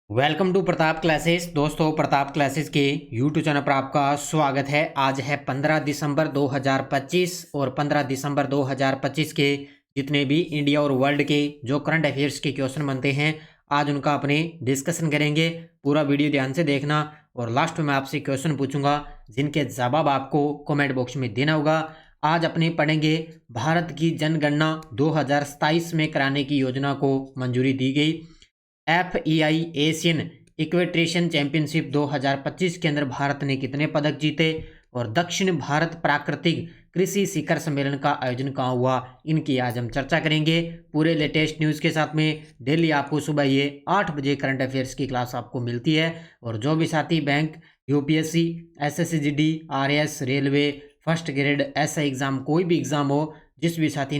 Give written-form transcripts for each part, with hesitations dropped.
Welcome to Pratap classes. दोस्तों, Pratap classes के YouTube channel पर आपका स्वागत है। आज है 15 दिसंबर 2025 और 15 दिसंबर 2025 के जितने भी इंडिया और वर्ल्ड के जो करंट अफेयर्स के क्वेश्चन बनते हैं, आज उनका अपने डिस्कशन करेंगे। पूरा वीडियो ध्यान से देखना और लास्ट में मैं आपसे क्वेश्चन पूछूंगा जिनके जवाब आपको कमेंट बॉक्स में देना होगा। आज अपने पढ़ेंगे भारत की जनगणना 2027 में कराने की योजना को मंजूरी दी गई। FEI एशियन इक्वेट्रेशन चैंपियनशिप 2025 के अंदर भारत ने कितने पदक जीते और दक्षिण भारत प्राकृतिक कृषि शिखर सम्मेलन का आयोजन कहाँ हुआ, इनकी आज हम चर्चा करेंगे पूरे लेटेस्ट न्यूज़ के साथ में। डेली आपको सुबह ये 8 बजे करंट अफेयर्स की क्लास आपको मिलती है और जो भी साथी bank, UPSC, SSCGD, RS, railway, first grade, SI exam, कोई भी एग्ज़ाम हो, जिस भी साथी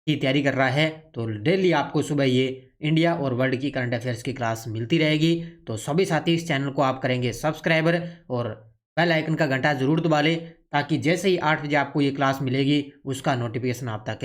की तैयारी कर रहा है, तो डेली आपको सुबह ये इंडिया और वर्ल्ड की करंट अफेयर्स की क्लास मिलती रहेगी। तो सभी साथी इस चैनल को आप करेंगे सब्सक्राइबर और बेल आइकन का घंटा जरूर दबा लें ताकि जैसे ही 8 बजे आपको ये क्लास मिलेगी उसका नोटिफिकेशन आप तक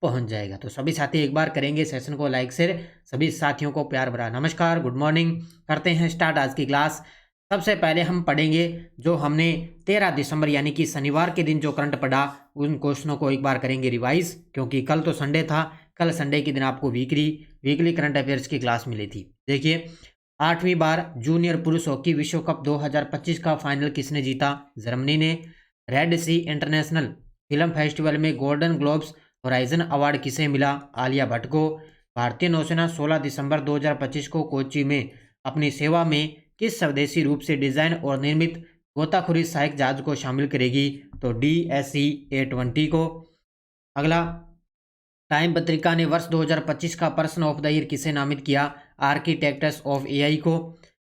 पहुंच जाएगा। तो सभी साथी एक बार करेंगे सेशन को लाइक शेयर। सभी साथियों को प्यार भरा नमस्कार, गुड मॉर्निंग। करते हैं स्टार्ट आज की क्लास। सबसे पहले हम पढ़ेंगे जो हमने 13 दिसंबर यानी कि शनिवार के दिन जो करंट पढ़ा, उन क्वेश्चनों को एक बार करेंगे रिवाइज, क्योंकि कल तो संडे था। कल संडे के दिन आपको वीकली करंट अफेयर्स की क्लास मिली थी। देखिए, 8वीं बार जूनियर पुरुष हॉकी विश्व कप 2025 का फाइनल किसने जीता? जर्मनी ने। रेड सी इंटरनेशनल फिल्म फेस्टिवल में गोल्डन ग्लोब्स होराइजन अवार्ड किसे मिला? आलिया भट्ट को। भारतीय नौसेना 16 दिसंबर 2025 को कोच्चि में अपनी सेवा में किस स्वदेशी रूप से डिजाइन और निर्मित गोताखोरी सहायक जहाज को शामिल करेगी? तो DSC A20 को। अगला, टाइम पत्रिका ने वर्ष 2025 का पर्सन ऑफ द ईयर किसे नामित किया? आर्किटेक्ट्स ऑफ AI को।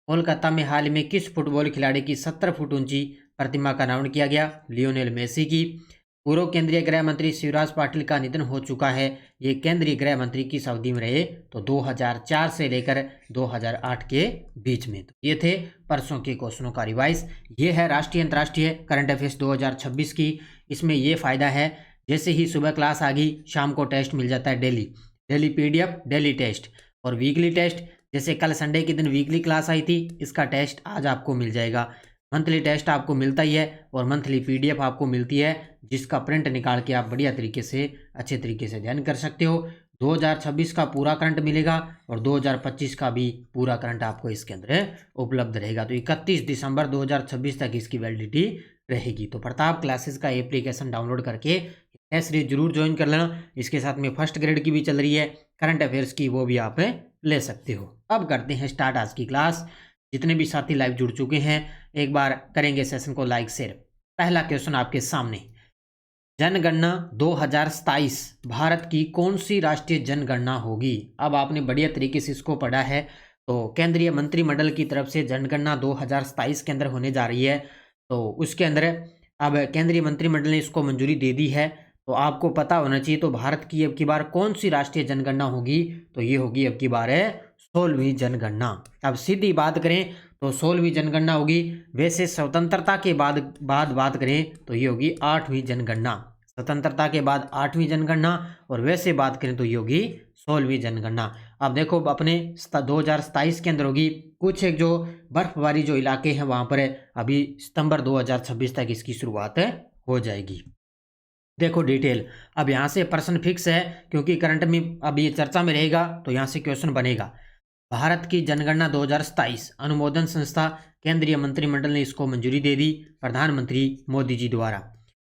कोलकाता में हाल में किस फुटबॉल खिलाड़ी की 70 फुट ऊंची प्रतिमा का अनावरण किया गया? लियोनेल मेसी की। पूर्व केंद्रीय गृह मंत्री शिवराज पाटिल का निधन हो चुका है। ये केंद्रीय गृह मंत्री की अवधि में रहे तो 2004 से लेकर 2008 के बीच में। तो ये थे परसों के क्वेश्चनों का रिवाइज। ये है राष्ट्रीय अंतर्राष्ट्रीय करंट अफेयर्स 2026 की। इसमें ये फायदा है, जैसे ही सुबह क्लास आ गई शाम को टेस्ट मिल जाता है। डेली PDF, डेली टेस्ट और वीकली टेस्ट। जैसे कल संडे के दिन वीकली क्लास आई थी, इसका टेस्ट आज आपको मिल जाएगा। मंथली टेस्ट आपको मिलता ही है और मंथली PDF आपको मिलती है, जिसका प्रिंट निकाल के आप बढ़िया तरीके से अच्छे तरीके से अध्ययन कर सकते हो। 2026 का पूरा करंट मिलेगा और 2025 का भी पूरा करंट आपको इसके अंदर उपलब्ध रहेगा। तो 31 दिसंबर 2026 तक इसकी वैलिडिटी रहेगी। तो प्रताप क्लासेस का एप्लीकेशन डाउनलोड करके टेस्ट सीरीज जरूर ज्वाइन कर लेना। इसके साथ में फर्स्ट ग्रेड की भी चल रही है, करंट अफेयर्स की, वो भी आप ले सकते हो। अब करते हैं स्टार्ट आज की क्लास। जितने भी साथी लाइव जुड़ चुके हैं, एक बार करेंगे सेशन को लाइक शेयर। पहला क्वेश्चन आपके सामने, जनगणना 2027 भारत की कौन सी राष्ट्रीय जनगणना होगी? अब आपने बढ़िया तरीके से इसको पढ़ा है। तो केंद्रीय मंत्रिमंडल की तरफ से जनगणना 2027 के अंदर होने जा रही है। तो उसके अंदर अब केंद्रीय मंत्रिमंडल ने इसको मंजूरी दे दी है। तो आपको पता होना चाहिए, तो भारत की अब की बार कौन सी राष्ट्रीय जनगणना होगी? तो ये होगी अब की बार है 16वीं जनगणना। अब सीधी बात करें तो 16वीं जनगणना होगी। वैसे स्वतंत्रता के बाद बात करें तो ये होगी 8वीं जनगणना। स्वतंत्रता के बाद 8वीं जनगणना और वैसे बात करें तो ये होगी 16वीं जनगणना। अब देखो, अपने 2027 के अंदर होगी। कुछ एक जो बर्फबारी जो इलाके हैं वहाँ पर अभी सितंबर 2026 तक इसकी शुरुआत हो जाएगी। देखो डिटेल, अब यहाँ से प्रश्न फिक्स है क्योंकि करंट में अब ये चर्चा में रहेगा, तो यहाँ से क्वेश्चन बनेगा। भारत की जनगणना 2027 अनुमोदन संस्था केंद्रीय मंत्रिमंडल ने इसको मंजूरी दे दी प्रधानमंत्री मोदी जी द्वारा।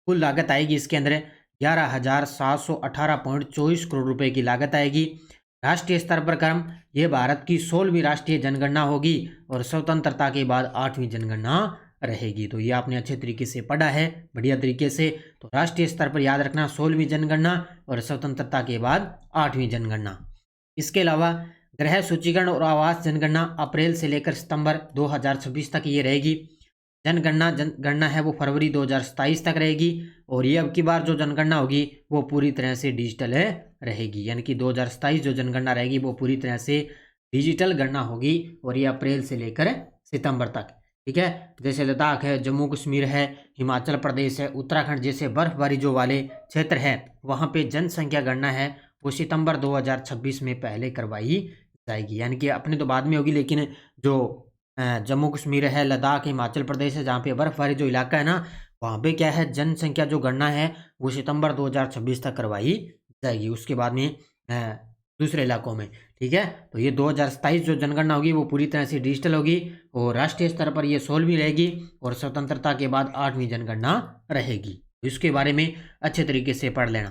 कुल लागत आएगी इसके अंदर 11,718.24 करोड़ रुपए की लागत आएगी। राष्ट्रीय स्तर पर क्रम ये भारत की 16वीं राष्ट्रीय जनगणना होगी और स्वतंत्रता के बाद 8वीं जनगणना रहेगी। तो ये आपने अच्छे तरीके से पढ़ा है, बढ़िया तरीके से। तो राष्ट्रीय स्तर पर याद रखना 16वीं जनगणना और स्वतंत्रता के बाद 8वीं जनगणना। इसके अलावा गृह सूचीकरण और आवास जनगणना अप्रैल से लेकर सितंबर 2026 तक ये रहेगी। जनगणना है वो फरवरी 2027 तक रहेगी और ये अब की बार जो जनगणना होगी वो पूरी तरह से डिजिटल रहेगी। यानी कि 2027 जो जनगणना रहेगी वो पूरी तरह से डिजिटल गणना होगी और ये अप्रैल से लेकर सितंबर तक। ठीक है, जैसे लद्दाख है, जम्मू कश्मीर है, हिमाचल प्रदेश है, उत्तराखंड जैसे बर्फबारी जो वाले क्षेत्र है, वहाँ पे जनसंख्या गणना है वो सितंबर 2026 में पहले करवाई जाएगी, यानी कि अपने तो बाद में होगी, लेकिन जो जम्मू कश्मीर है, लद्दाख, हिमाचल प्रदेश है, जहाँ पे बर्फबारी जो इलाका है ना, वहाँ पे क्या है, जनसंख्या जो गणना है वो सितंबर 2026 तक करवाई जाएगी। उसके बाद में दूसरे इलाकों में, ठीक है। तो ये 2027 जो जनगणना होगी वो पूरी तरह से डिजिटल होगी और राष्ट्रीय स्तर पर ये 16वीं रहेगी और स्वतंत्रता के बाद 8वीं जनगणना रहेगी। इसके बारे में अच्छे तरीके से पढ़ लेना।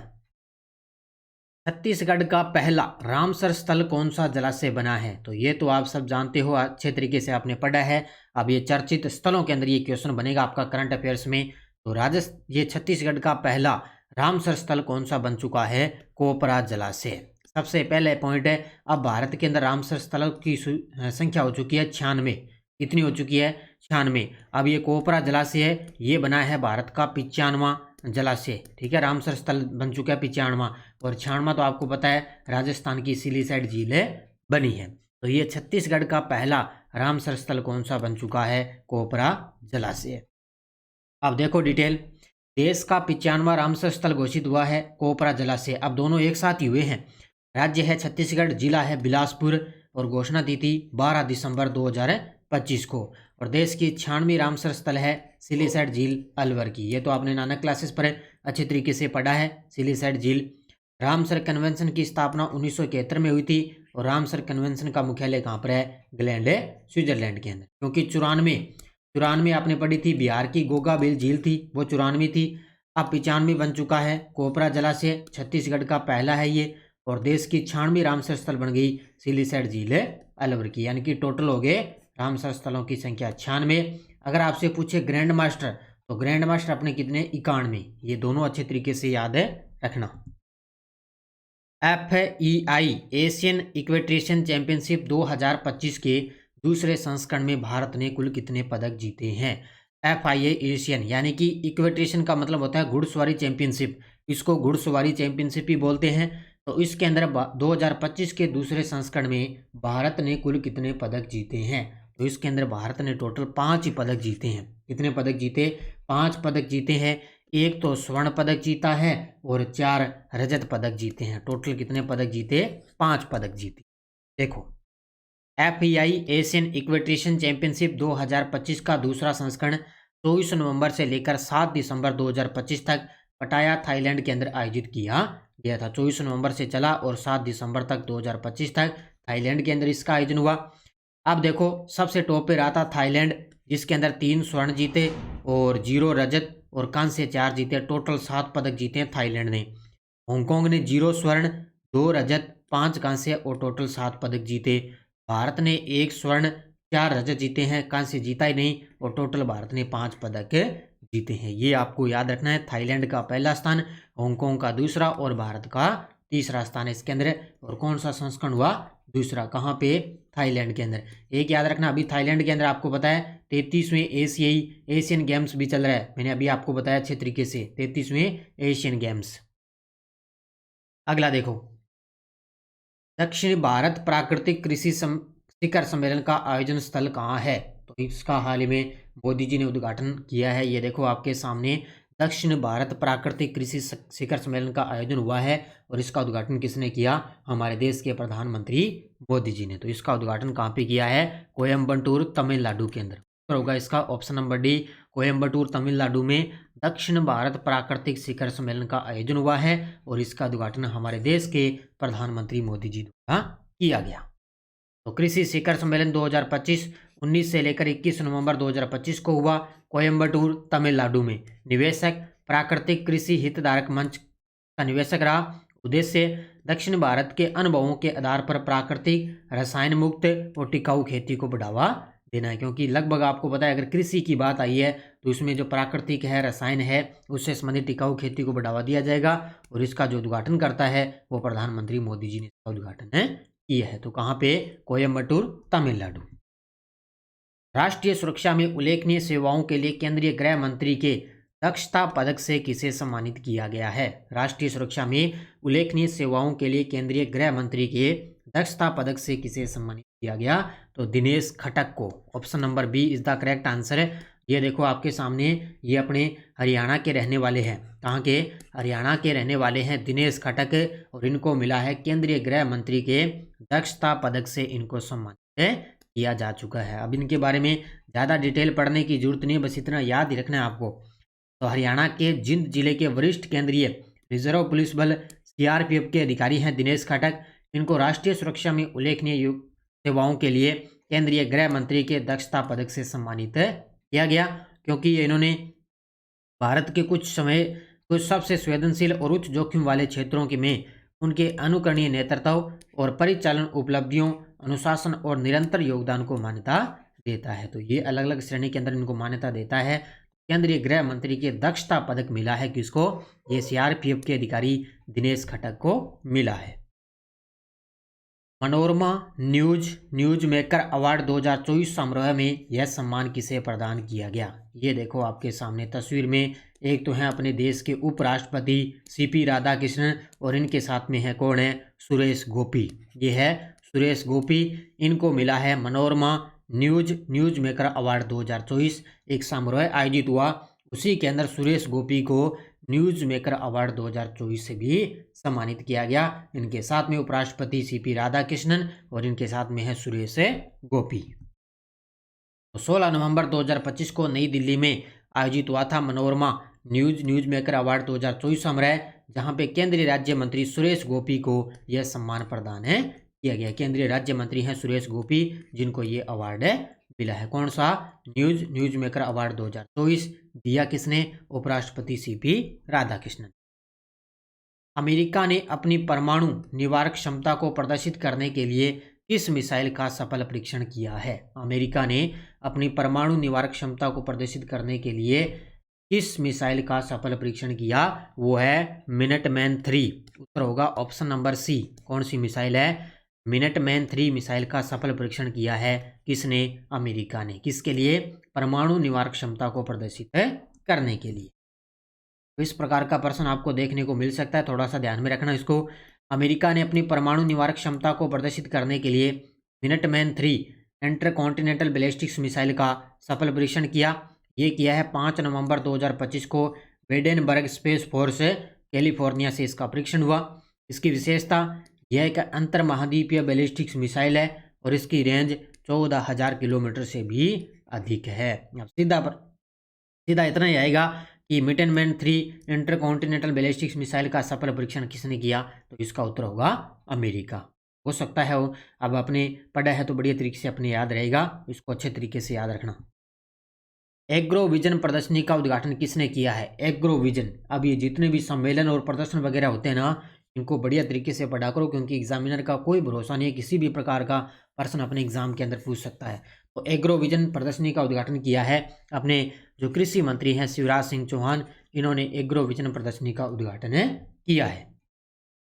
छत्तीसगढ़ का पहला रामसर स्थल कौन सा जलाशय बना है? तो ये तो आप सब जानते हो, अच्छे तरीके से आपने पढ़ा है। अब ये चर्चित स्थलों के अंदर ये क्वेश्चन बनेगा आपका करंट अफेयर्स में। तो ये छत्तीसगढ़ का पहला रामसर स्थल कौन सा बन चुका है? कोपरा जलाशय। सबसे पहले पॉइंट है, अब भारत के अंदर रामसर स्थलों की संख्या हो चुकी है 96। कितनी हो चुकी है? 96। अब ये कोपरा जलाशय है, ये बना है भारत का 95वां जलाशय, ठीक है। रामसर स्थल बन चुका है 95वां, और 96वां तो आपको पता है राजस्थान की सिलीसाइड झील बनी है। तो ये छत्तीसगढ़ का पहला रामसर स्थल कौन सा बन चुका है? कोपरा जलाशय। अब देखो डिटेल, देश का 95वां रामसर स्थल घोषित हुआ है कोपरा जलाशय। अब दोनों एक साथ ही हुए हैं। राज्य है छत्तीसगढ़, जिला है बिलासपुर, और घोषणा तिथि 12 दिसंबर 2025 को। और देश की 96वीं रामसर स्थल है सिलीसाइड झील अलवर की। ये तो आपने नानक क्लासेस पर अच्छे तरीके से पढ़ा है। सिलीसाइड झील, रामसर कन्वेंशन की स्थापना 1971 में हुई थी, और रामसर कन्वेंशन का मुख्यालय कहाँ पर है? ग्लैंड स्विट्जरलैंड के अंदर। क्योंकि 94 आपने पढ़ी थी, बिहार की गोगाबिल झील थी, वो 94 थी। अब 95 बन चुका है कोपरा जलाशय, छत्तीसगढ़ का पहला है ये, और देश की 96वीं रामसर स्थल बन गई सिलीसाइड झील अलवर की। यानी कि टोटल हो गए रामसर स्थलों की संख्या 96। अगर आपसे पूछे ग्रैंड मास्टर, तो ग्रैंड मास्टर अपने कितने? 91। ये दोनों अच्छे तरीके से याद रखना। FEI एशियन इक्वेट्रेशन चैंपियनशिप 2025 के दूसरे संस्करण में भारत ने कुल कितने पदक जीते हैं? FIA एशियन यानी कि इक्वेट्रेशन का मतलब होता है घुड़सवारी चैंपियनशिप, इसको घुड़सवारी चैंपियनशिप ही बोलते हैं। तो इसके अंदर 2025 के दूसरे संस्करण में भारत ने कुल कितने पदक जीते हैं? तो इसके अंदर भारत ने टोटल 5 पदक जीते हैं। कितने पदक जीते? 5 पदक जीते हैं। एक तो स्वर्ण पदक जीता है और 4 रजत पदक जीते हैं। टोटल कितने पदक जीते? 5 पदक जीते। देखो, FEI एशियन इक्वेट्रेशन चैंपियनशिप 2025 का दूसरा संस्करण 24 नवंबर से लेकर 7 दिसंबर 2025 तक पटाया, थाईलैंड के अंदर आयोजित किया गया था। 24 नवंबर से चला और 7 दिसंबर तक 2025 तक थाईलैंड के अंदर इसका आयोजन हुआ। अब देखो, सबसे टॉप पे रहा था थाईलैंड, जिसके अंदर 3 स्वर्ण जीते और 0 रजत और कांस्य 4 जीते। टोटल 7 पदक जीते हैं थाईलैंड ने। हांगकांग ने 0 स्वर्ण, 2 रजत, 5 कांस्य और टोटल 7 पदक जीते। भारत ने 1 स्वर्ण, 4 रजत जीते हैं, कांस्य जीता ही नहीं, और टोटल भारत ने 5 पदक जीते हैं। ये आपको याद रखना है। थाईलैंड का पहला स्थान, हांगकांग का दूसरा और भारत का तीसरा स्थान है इसके अंदर। और कौन सा संस्करण हुआ? दूसरा। कहाँ पे? थाईलैंड के अंदर। एक याद रखना, अभी थाईलैंड के अंदर आपको पता है 33वें एशियन गेम्स भी चल रहा है। मैंने अभी आपको बताया अच्छे तरीके से, 33वें एशियन गेम्स। अगला देखो, दक्षिण भारत प्राकृतिक कृषि शिखर सम्मेलन का आयोजन स्थल कहाँ है? तो इसका हाल ही में मोदी जी ने उद्घाटन किया है। ये देखो आपके सामने, दक्षिण भारत प्राकृतिक कृषि शिखर सम्मेलन का आयोजन हुआ है, और इसका उद्घाटन किसने किया? हमारे देश के प्रधानमंत्री मोदी जी ने। तो इसका उद्घाटन कहाँ पे किया है? कोयम्बटूर, तमिलनाडु के अंदर। तो होगा इसका option number D, Coimbatore Tamil Nadu में दक्षिण भारत प्राकृतिक शिखर सम्मेलन का आयोजन हुआ है, और इसका उद्घाटन हमारे देश के प्रधानमंत्री मोदी जी द्वारा किया गया। तो कृषि शिखर सम्मेलन 2025 19 से लेकर 21 नवंबर 2025 को हुआ, कोयम्बटूर तमिलनाडु में। निवेशक प्राकृतिक कृषि हितधारक मंच का निवेशक रहा। उद्देश्य दक्षिण भारत के अनुभवों के आधार पर प्राकृतिक, रसायन मुक्त और टिकाऊ खेती को बढ़ावा देना है। क्योंकि लगभग आपको पता है, अगर कृषि की बात आई है तो उसमें जो प्राकृतिक है, रसायन है, उससे संबंधित टिकाऊ खेती को बढ़ावा दिया जाएगा। और इसका जो उद्घाटन करता है वो प्रधानमंत्री मोदी जी ने इसका उद्घाटन किया है। तो कहाँ पे? कोयम्बटूर तमिलनाडु। राष्ट्रीय सुरक्षा में उल्लेखनीय सेवाओं के लिए केंद्रीय गृह मंत्री के दक्षता पदक से किसे सम्मानित किया गया है? राष्ट्रीय सुरक्षा में उल्लेखनीय सेवाओं के लिए केंद्रीय गृह मंत्री के दक्षता पदक से किसे सम्मानित किया गया? तो दिनेश खटक को। Option number B is the correct answer है। ये देखो आपके सामने, ये अपने हरियाणा के रहने वाले हैं। कहाँ के? हरियाणा के रहने वाले हैं दिनेश खटक, और इनको मिला है केंद्रीय गृह मंत्री के दक्षता पदक से इनको सम्मानित किया जा चुका है। अब इनके बारे में ज़्यादा डिटेल पढ़ने की जरूरत नहीं, बस इतना याद ही रखना है आपको। तो हरियाणा के जिंद जिले के वरिष्ठ केंद्रीय रिजर्व पुलिस बल सीआरपीएफ के अधिकारी हैं दिनेश खटक। इनको राष्ट्रीय सुरक्षा में उल्लेखनीय सेवाओं के लिए केंद्रीय गृह मंत्री के दक्षता पदक से सम्मानित किया गया, क्योंकि इन्होंने भारत के कुछ सबसे संवेदनशील और उच्च जोखिम वाले क्षेत्रों के में उनके अनुकरणीय नेतृत्व और परिचालन उपलब्धियों, अनुशासन और निरंतर योगदान को मान्यता देता है। तो ये अलग अलग श्रेणी के अंदर इनको मान्यता देता है। केंद्रीय गृह मंत्री के दक्षता पदक मिला है किसको? ये सीआरपीएफ के अधिकारी दिनेश खटक को मिला है। मनोरमा न्यूज मेकर अवार्ड 2024 समारोह में यह सम्मान किसे प्रदान किया गया? ये देखो आपके सामने तस्वीर में, एक तो हैं अपने देश के उपराष्ट्रपति सीपी राधाकृष्णन, और इनके साथ में है कौन है? सुरेश गोपी। ये है सुरेश गोपी। इनको मिला है मनोरमा न्यूज मेकर अवार्ड 2024। एक समारोह आयोजित हुआ, उसी के अंदर सुरेश गोपी को न्यूज मेकर अवार्ड 2024 से भी सम्मानित किया गया। इनके साथ में उपराष्ट्रपति सीपी राधाकृष्णन, और इनके साथ में है सुरेश गोपी। 16 नवंबर 2025 को नई दिल्ली में आयोजित हुआ था मनोरमा न्यूज मेकर अवार्ड 2024 समारोह, जहां पे केंद्रीय राज्य मंत्री सुरेश गोपी को यह सम्मान प्रदान किया गया। केंद्रीय राज्य मंत्री हैं सुरेश गोपी, जिनको ये अवार्ड मिला है। कौन सा? News maker award 2024। दिया किसने? उपराष्ट्रपति सीपी राधाकृष्णन। अमेरिका ने अपनी परमाणु निवारक क्षमता को प्रदर्शित करने के लिए किस मिसाइल का सफल परीक्षण किया है? अमेरिका ने अपनी परमाणु निवारक क्षमता को प्रदर्शित करने के लिए किस मिसाइल का सफल परीक्षण किया? वो है मिनटमैन 3। उत्तर होगा ऑप्शन नंबर सी। कौन सी मिसाइल है? मिनटमैन 3 मिसाइल का सफल परीक्षण किया है। किसने? अमेरिका ने। किसके लिए? परमाणु निवारक क्षमता को प्रदर्शित करने के लिए। तो इस प्रकार का प्रश्न आपको देखने को मिल सकता है, थोड़ा सा ध्यान में रखना इसको। अमेरिका ने अपनी परमाणु निवारक क्षमता को प्रदर्शित करने के लिए मिनटमैन 3 इंटरकॉन्टिनेंटल बैलिस्टिक मिसाइल का सफल परीक्षण किया। ये किया है 5 नवंबर 2025 को वेडेनबर्ग स्पेस फोर्स कैलिफोर्निया से इसका परीक्षण हुआ। इसकी विशेषता यह एक अंतर महाद्वीपीय बैलिस्टिक मिसाइल है, और इसकी रेंज 14,000 किलोमीटर से भी अधिक है। अब सीधा इतना ही आएगा कि मिनटमैन 3 इंटरकॉन्टिनेंटल बैलिस्टिक मिसाइल का सफल परीक्षण किसने किया? तो इसका उत्तर होगा अमेरिका। हो सकता है वो अब आपने पढ़ा है तो बढ़िया तरीके से अपने याद रहेगा, इसको अच्छे तरीके से याद रखना। एग्रो विजन प्रदर्शनी का उद्घाटन किसने किया है? Agro vision. अब ये जितने भी सम्मेलन और प्रदर्शन वगैरह होते हैं ना, इनको बढ़िया तरीके से पढ़ा करो, क्योंकि एग्जामिनर का कोई भरोसा नहीं है, किसी भी प्रकार का प्रश्न अपने एग्जाम के अंदर पूछ सकता है। तो एग्रो विजन प्रदर्शनी का उद्घाटन किया है अपने जो कृषि मंत्री हैं शिवराज सिंह चौहान, इन्होंने एग्रो विजन प्रदर्शनी का उद्घाटन किया है।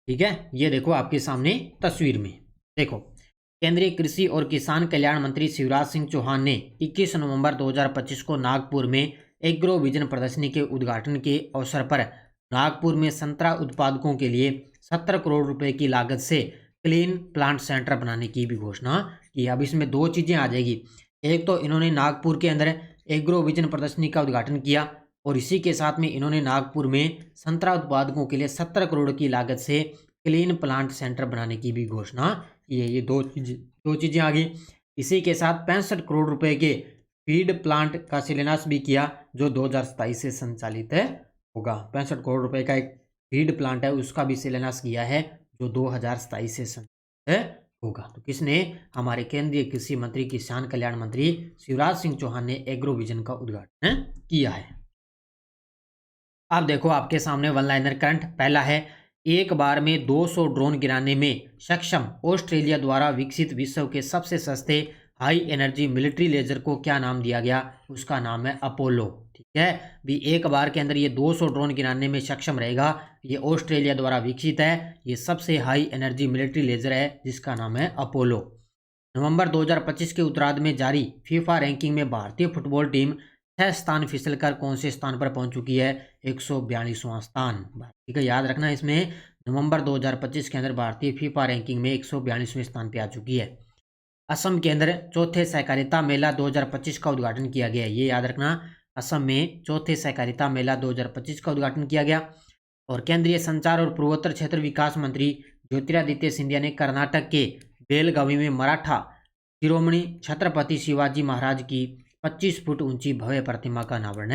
ठीक है, ये देखो आपके सामने तस्वीर में देखो, केंद्रीय कृषि और किसान कल्याण मंत्री शिवराज सिंह चौहान ने 21 नवंबर 2025 को नागपुर में एग्रो विजन प्रदर्शनी के उद्घाटन के अवसर पर नागपुर में संतरा उत्पादकों के लिए 70 करोड़ रुपए की लागत से क्लीन प्लांट सेंटर बनाने की भी घोषणा की। अब इसमें दो चीज़ें आ जाएगी, एक तो इन्होंने नागपुर के अंदर एग्रो विजन प्रदर्शनी का उद्घाटन किया, और इसी के साथ में इन्होंने नागपुर में संतरा उत्पादकों के लिए 70 करोड़ की लागत से क्लीन प्लांट सेंटर बनाने की भी घोषणा की है। ये दो चीज़ें आ गई। इसी के साथ 65 करोड़ रुपए के फीड प्लांट का शिलान्यास भी किया, जो 2027 से संचालित होगा। 65 करोड़ रुपए का एक फीड प्लांट है, उसका भी शिलान्यास किया है, जो 2027 से संचालित होगा। तो किसने? हमारे केंद्रीय कृषि मंत्री किसान कल्याण मंत्री शिवराज सिंह चौहान ने एग्रो विजन का उद्घाटन किया है। अब देखो आपके सामने वन लाइनर करंट। पहला है, एक बार में 200 ड्रोन गिराने में सक्षम ऑस्ट्रेलिया द्वारा विकसित विश्व के सबसे सस्ते हाई एनर्जी मिलिट्री लेजर को क्या नाम दिया गया? उसका नाम है अपोलो। ठीक है, भी एक बार के अंदर ये 200 ड्रोन गिराने में सक्षम रहेगा। ये ऑस्ट्रेलिया द्वारा विकसित है, ये सबसे हाई एनर्जी मिलिट्री लेजर है, जिसका नाम है अपोलो। नवंबर 2025 के उत्तरार्ध में जारी फीफा रैंकिंग में भारतीय फुटबॉल टीम 6 स्थान फिसलकर कौन से स्थान पर पहुंच चुकी है? 142वां स्थान। ठीक है, याद रखना, इसमें नवंबर 2025 के अंदर भारतीय फीफा रैंकिंग में 142वें स्थान पर आ चुकी है। असम के अंदर चौथे सहकारिता मेला 2025 का उद्घाटन किया गया है, ये याद रखना। असम में चौथे सहकारिता मेला 2025 का उद्घाटन किया गया। और केंद्रीय संचार और पूर्वोत्तर क्षेत्र विकास मंत्री ज्योतिरादित्य सिंधिया ने कर्नाटक के बेलगावी में मराठा शिरोमणि छत्रपति शिवाजी महाराज की 25 फुट ऊंची भव्य प्रतिमा का अनावरण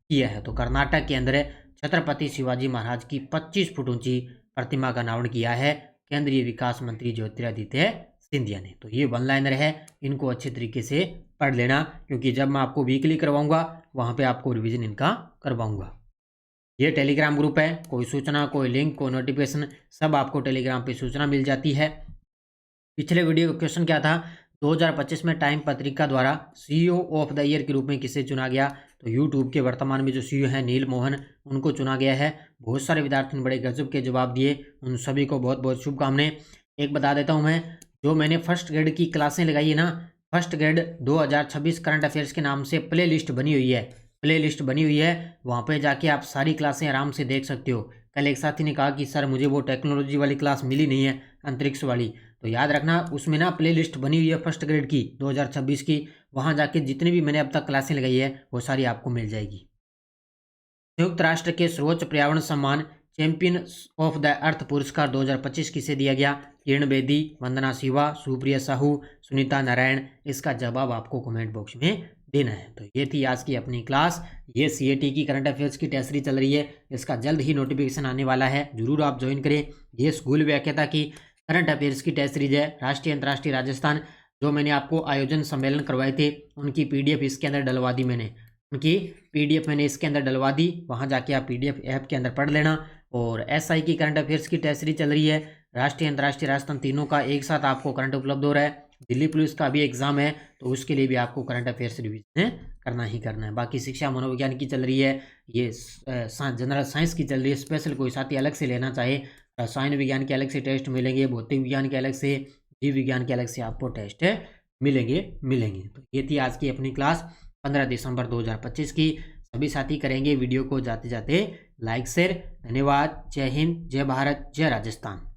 किया है। तो कर्नाटक के अंदर छत्रपति शिवाजी महाराज की 25 फुट ऊंची प्रतिमा का अनावरण किया है केंद्रीय विकास मंत्री ज्योतिरादित्य सिंधिया ने। तो ये वन लाइनर है, इनको अच्छे तरीके से पढ़ लेना, क्योंकि जब मैं आपको वीकली करवाऊंगा वहाँ पे आपको रिवीजन इनका करवाऊंगा। ये टेलीग्राम ग्रुप है, कोई सूचना, कोई लिंक, कोई नोटिफिकेशन सब आपको टेलीग्राम पे सूचना मिल जाती है। पिछले वीडियो का क्वेश्चन क्या था, 2025 में टाइम पत्रिका द्वारा सीईओ ऑफ द ईयर के रूप में किसे चुना गया? तो यूट्यूब के वर्तमान में जो सीईओ हैं नील मोहन, उनको चुना गया है। बहुत सारे विद्यार्थियों ने बड़े गजब के जवाब दिए, उन सभी को बहुत बहुत शुभकामनाएं। एक बता देता हूं मैं, जो मैंने फर्स्ट ग्रेड की क्लासें लगाई है ना, फर्स्ट ग्रेड 2026 करंट अफेयर्स के नाम से प्ले लिस्ट बनी हुई है, वहाँ पे जाके आप सारी क्लासें आराम से देख सकते हो। कल एक साथी ने कहा कि सर मुझे वो टेक्नोलॉजी वाली क्लास मिली नहीं है, अंतरिक्ष वाली, तो याद रखना उसमें ना प्ले लिस्ट बनी हुई है फर्स्ट ग्रेड की 2026 की, वहाँ जाके जितनी भी मैंने अब तक क्लासें लगाई है वो सारी आपको मिल जाएगी। संयुक्त राष्ट्र के सर्वोच्च पर्यावरण सम्मान चैंपियन ऑफ द अर्थ पुरस्कार 2025 किसे दिया गया? किरण बेदी, वंदना शिवा, सुप्रिया साहू, सुनीता नारायण। इसका जवाब आपको कमेंट बॉक्स में देना है। तो ये थी आज की अपनी क्लास। ये सीएटी की करंट अफेयर्स की टेस्ट सीरीज चल रही है, इसका जल्द ही नोटिफिकेशन आने वाला है, जरूर आप ज्वाइन करें। ये स्कूल व्याख्याता की करंट अफेयर्स की टेस्ट सीरीज है, राष्ट्रीय अंतर्राष्ट्रीय राजस्थान, जो मैंने आपको आयोजन सम्मेलन करवाए थे उनकी पीडीएफ इसके अंदर डलवा दी मैंने, उनकी पीडीएफ मैंने इसके अंदर डलवा दी, वहाँ जाके आप पीडीएफ ऐप के अंदर पढ़ लेना। और एसआई की करंट अफेयर्स की टेस्ट सीरीज चल रही है, राष्ट्रीय अंतर्राष्ट्रीय राजस्थान तीनों का एक साथ आपको करंट उपलब्ध हो रहा है। दिल्ली पुलिस का भी एग्जाम है, तो उसके लिए भी आपको करंट अफेयर्स रिवीजन करना ही करना है। बाकी शिक्षा मनोविज्ञान की चल रही है, ये जनरल साइंस की चल रही है। स्पेशल कोई साथी अलग से लेना चाहे, रसायन विज्ञान के अलग से टेस्ट मिलेंगे, भौतिक विज्ञान के अलग से, जीव विज्ञान के अलग से आपको टेस्ट मिलेंगे। तो ये थी आज की अपनी क्लास 15 दिसंबर 2025 की। सभी साथी करेंगे वीडियो को जाते जाते लाइक शेयर। धन्यवाद। जय हिंद, जय भारत, जय राजस्थान।